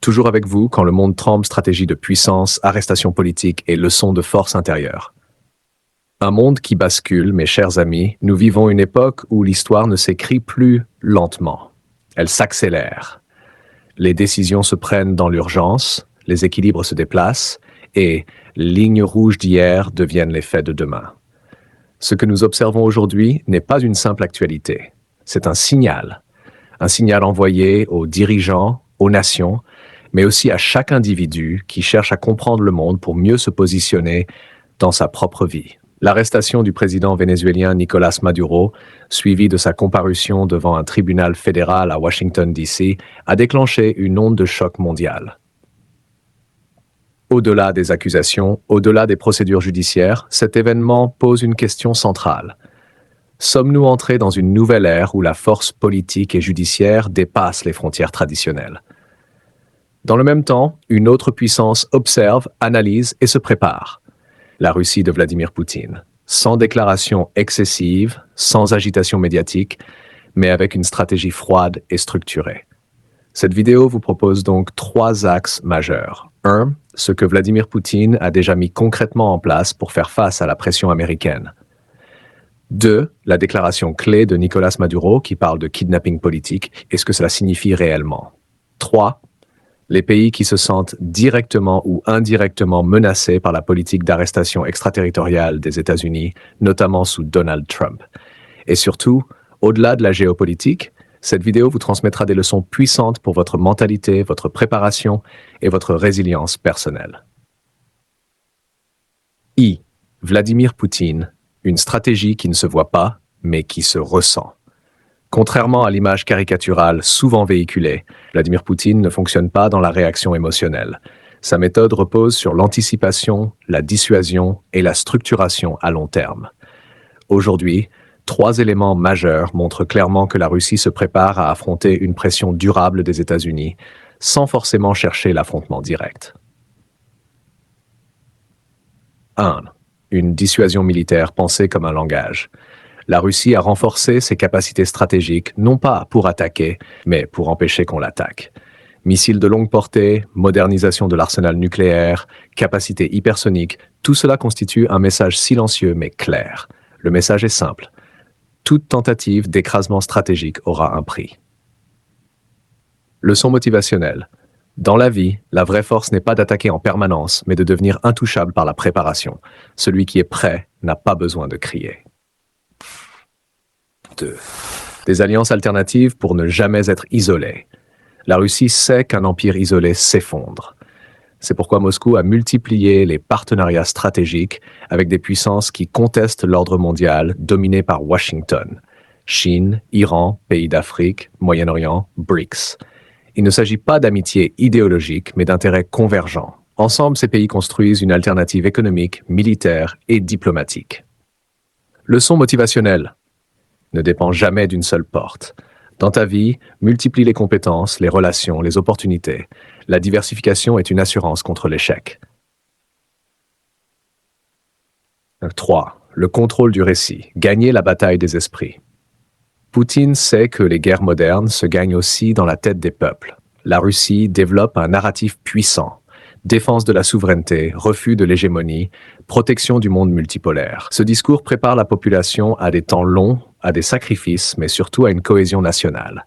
Toujours avec vous quand le monde tremble, stratégie de puissance, arrestation politique et leçons de force intérieure. Un monde qui bascule, mes chers amis, nous vivons une époque où l'histoire ne s'écrit plus lentement. Elle s'accélère. Les décisions se prennent dans l'urgence, les équilibres se déplacent et les lignes rouges d'hier deviennent les faits de demain. Ce que nous observons aujourd'hui n'est pas une simple actualité. C'est un signal envoyé aux dirigeants, aux nations, mais aussi à chaque individu qui cherche à comprendre le monde pour mieux se positionner dans sa propre vie. L'arrestation du président vénézuélien Nicolás Maduro, suivie de sa comparution devant un tribunal fédéral à Washington, D.C., a déclenché une onde de choc mondiale. Au-delà des accusations, au-delà des procédures judiciaires, cet événement pose une question centrale. Sommes-nous entrés dans une nouvelle ère où la force politique et judiciaire dépasse les frontières traditionnelles? Dans le même temps, une autre puissance observe, analyse et se prépare. La Russie de Vladimir Poutine, sans déclaration excessive, sans agitation médiatique, mais avec une stratégie froide et structurée. Cette vidéo vous propose donc 3 axes majeurs. 1. Ce que Vladimir Poutine a déjà mis concrètement en place pour faire face à la pression américaine. 2. La déclaration clé de Nicolás Maduro qui parle de kidnapping politique et ce que cela signifie réellement. 3. Les pays qui se sentent directement ou indirectement menacés par la politique d'arrestation extraterritoriale des États-Unis, notamment sous Donald Trump. Et surtout, au-delà de la géopolitique, cette vidéo vous transmettra des leçons puissantes pour votre mentalité, votre préparation et votre résilience personnelle. Vladimir Poutine, une stratégie qui ne se voit pas, mais qui se ressent. Contrairement à l'image caricaturale souvent véhiculée, Vladimir Poutine ne fonctionne pas dans la réaction émotionnelle. Sa méthode repose sur l'anticipation, la dissuasion et la structuration à long terme. Aujourd'hui, 3 éléments majeurs montrent clairement que la Russie se prépare à affronter une pression durable des États-Unis, sans forcément chercher l'affrontement direct. 1. Une dissuasion militaire pensée comme un langage. La Russie a renforcé ses capacités stratégiques, non pas pour attaquer, mais pour empêcher qu'on l'attaque. Missiles de longue portée, modernisation de l'arsenal nucléaire, capacité hypersonique, tout cela constitue un message silencieux mais clair. Le message est simple. Toute tentative d'écrasement stratégique aura un prix. Leçon motivationnelle. Dans la vie, la vraie force n'est pas d'attaquer en permanence, mais de devenir intouchable par la préparation. Celui qui est prêt n'a pas besoin de crier. 2. Des alliances alternatives pour ne jamais être isolé. La Russie sait qu'un empire isolé s'effondre. C'est pourquoi Moscou a multiplié les partenariats stratégiques avec des puissances qui contestent l'ordre mondial dominé par Washington. Chine, Iran, pays d'Afrique, Moyen-Orient, BRICS. Il ne s'agit pas d'amitié idéologique, mais d'intérêts convergents. Ensemble, ces pays construisent une alternative économique, militaire et diplomatique. Leçon motivationnelle. Ne dépend jamais d'une seule porte. Dans ta vie, multiplie les compétences, les relations, les opportunités. La diversification est une assurance contre l'échec. 3. Le contrôle du récit. Gagner la bataille des esprits. Poutine sait que les guerres modernes se gagnent aussi dans la tête des peuples. La Russie développe un narratif puissant. Défense de la souveraineté, refus de l'hégémonie, protection du monde multipolaire. Ce discours prépare la population à des temps longs, à des sacrifices, mais surtout à une cohésion nationale.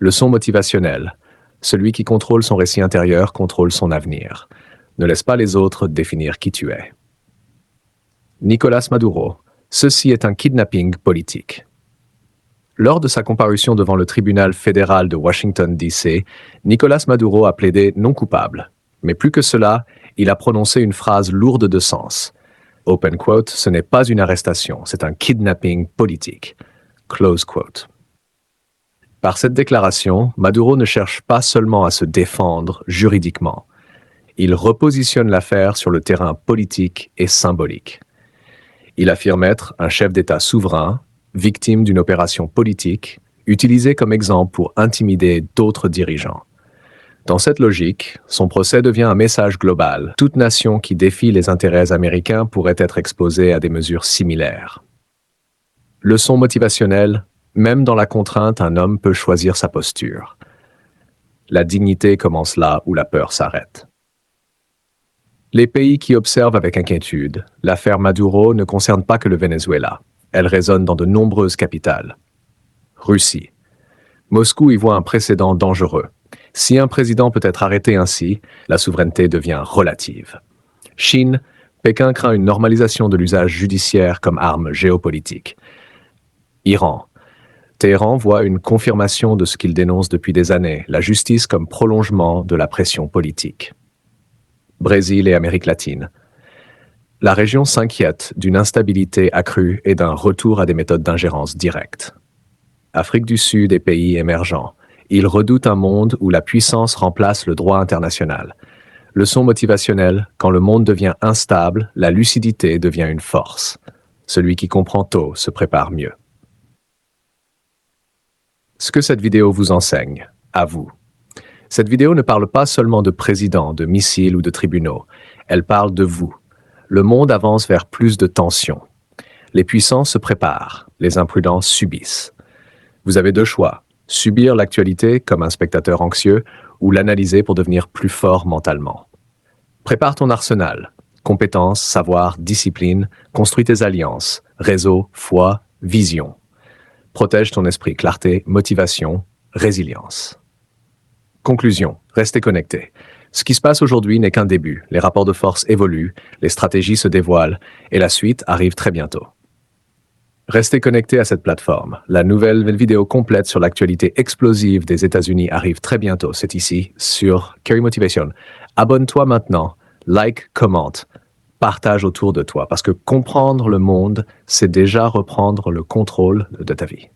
Leçon motivationnelle. Celui qui contrôle son récit intérieur contrôle son avenir. Ne laisse pas les autres définir qui tu es. Nicolás Maduro. Ceci est un kidnapping politique. Lors de sa comparution devant le tribunal fédéral de Washington, D.C., Nicolás Maduro a plaidé non coupable. Mais plus que cela, il a prononcé une phrase lourde de sens. Open quote, ce n'est pas une arrestation, c'est un kidnapping politique. Close quote. Par cette déclaration, Maduro ne cherche pas seulement à se défendre juridiquement. Il repositionne l'affaire sur le terrain politique et symbolique. Il affirme être un chef d'État souverain, victime d'une opération politique, utilisé comme exemple pour intimider d'autres dirigeants. Dans cette logique, son procès devient un message global. Toute nation qui défie les intérêts américains pourrait être exposée à des mesures similaires. Leçon motivationnelle, même dans la contrainte, un homme peut choisir sa posture. La dignité commence là où la peur s'arrête. Les pays qui observent avec inquiétude, l'affaire Maduro ne concerne pas que le Venezuela. Elle résonne dans de nombreuses capitales. Russie. Moscou y voit un précédent dangereux. Si un président peut être arrêté ainsi, la souveraineté devient relative. Chine. Pékin craint une normalisation de l'usage judiciaire comme arme géopolitique. Iran. Téhéran voit une confirmation de ce qu'il dénonce depuis des années, la justice comme prolongement de la pression politique. Brésil et Amérique latine. La région s'inquiète d'une instabilité accrue et d'un retour à des méthodes d'ingérence directe. Afrique du Sud et pays émergents. Ils redoutent un monde où la puissance remplace le droit international. Leçon motivationnelle, quand le monde devient instable, la lucidité devient une force. Celui qui comprend tôt se prépare mieux. Ce que cette vidéo vous enseigne, à vous. Cette vidéo ne parle pas seulement de présidents, de missiles ou de tribunaux. Elle parle de vous. Le monde avance vers plus de tensions. Les puissants se préparent, les imprudents subissent. Vous avez deux choix, subir l'actualité comme un spectateur anxieux ou l'analyser pour devenir plus fort mentalement. Prépare ton arsenal, compétences, savoir, discipline, construis tes alliances, réseau, foi, vision. Protège ton esprit, clarté, motivation, résilience. Conclusion, restez connectés. Ce qui se passe aujourd'hui n'est qu'un début. Les rapports de force évoluent, les stratégies se dévoilent et la suite arrive très bientôt. Restez connectés à cette plateforme. La nouvelle vidéo complète sur l'actualité explosive des États-Unis arrive très bientôt. C'est ici sur Carry Motivation. Abonne-toi maintenant, like, commente, partage autour de toi parce que comprendre le monde, c'est déjà reprendre le contrôle de ta vie.